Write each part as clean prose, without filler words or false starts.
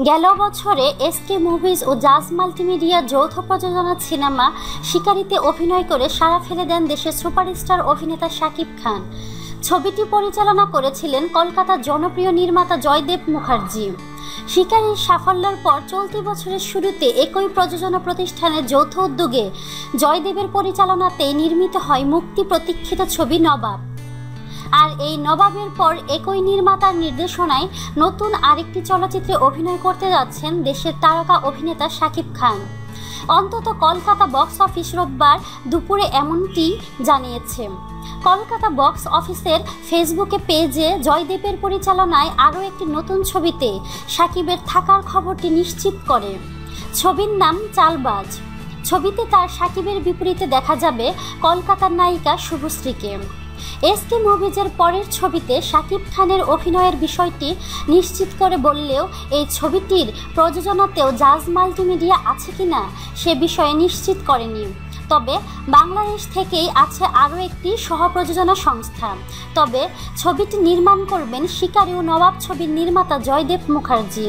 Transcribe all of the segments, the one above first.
গেল বছরে SK movies ও জাজ মাল্টিমিডিয়া যৌথ প্রযোজনা সিনেমা শিকারিতে অভিনয় করে সাড়া ফেলে দেন দেশের সুপারস্টার অভিনেতা শাকিব খান। ছবিটি পরিচালনা করেছিলেন কলকাতার জনপ্রিয় নির্মাতা জয়দেব মুখার্জি। শিকারির সাফল্যের পর চলতি বছরের শুরুতে একই প্রযোজনা প্রতিষ্ঠানের যৌথ উদ্যোগে জয়দেবের পরিচালনাতেই নির্মিত হয় মুক্তি প্রতীক্ষিত ছবি নবাব। আর এই নবাবের পর একই নির্মাতার নির্দেশনায় নতুন আরেকটি চলচ্চিত্রে অভিনয় করতে যাচ্ছেন দেশের তারকা অভিনেতা শাকিব খান। অন্তত কলকাতা বক্স অফিস রোববার দুপুরে এমনটি জানিয়েছে। কলকাতা বক্স অফিসের ফেসবুকে পেজে জয়দেবের পরিচালনায় আরও একটি নতুন ছবিতে শাকিবের থাকার খবরটি নিশ্চিত করে। ছবির নাম চালবাজ। ছবিতে তার শাকিবের বিপরীতে দেখা যাবে কলকাতার নায়িকা শুভশ্রীকে। এসকে মুভিজের পরের ছবিতে শাকিব খানের অভিনয়ের বিষয়টি নিশ্চিত করে বললেও এই ছবিটির প্রযোজনাতেও জাজ মাল্টিমিডিয়া আছে কিনা সে বিষয়ে নিশ্চিত করেনি। তবে বাংলাদেশ থেকেই আছে আরও একটি সহপ্রযোজনা সংস্থা। তবে ছবিটি নির্মাণ করবেন শিকারি ও নবাব ছবির নির্মাতা জয়দেব মুখার্জি।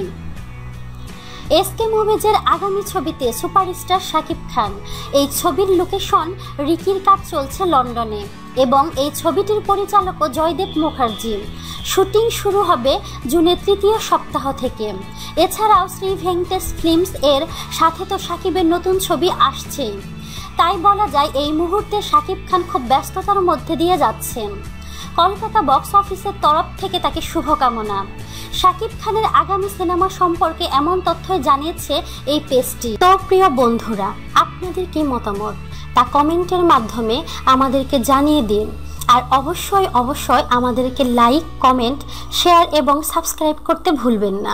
এসকে মুভিজের আগামী ছবিতে সুপারস্টার শাকিব খান। এই ছবির লোকেশন রিকির কাজ চলছে লন্ডনে এবং এই ছবিটির পরিচালকও জয়দেব মুখার্জি। শুটিং শুরু হবে জুনের তৃতীয় সপ্তাহ থেকে। এছাড়াও শ্রী ভেঙ্কটেশ ফিল্মস এর সাথে তো শাকিবের নতুন ছবি আসছেই। তাই বলা যায় এই মুহূর্তে শাকিব খান খুব ব্যস্ততার মধ্যে দিয়ে যাচ্ছেন। কলকাতা বক্স অফিসের তরফ থেকে তাকে শুভকামনা। শাকিব খানের আগামী সিনেমা সম্পর্কে এমন তথ্যই জানিয়েছে এই পেজটি। তো প্রিয় বন্ধুরা, আপনাদের কি মতামত তা কমেন্টের মাধ্যমে আমাদেরকে জানিয়ে দিন। আর অবশ্যই আমাদেরকে লাইক, কমেন্ট, শেয়ার এবং সাবস্ক্রাইব করতে ভুলবেন না।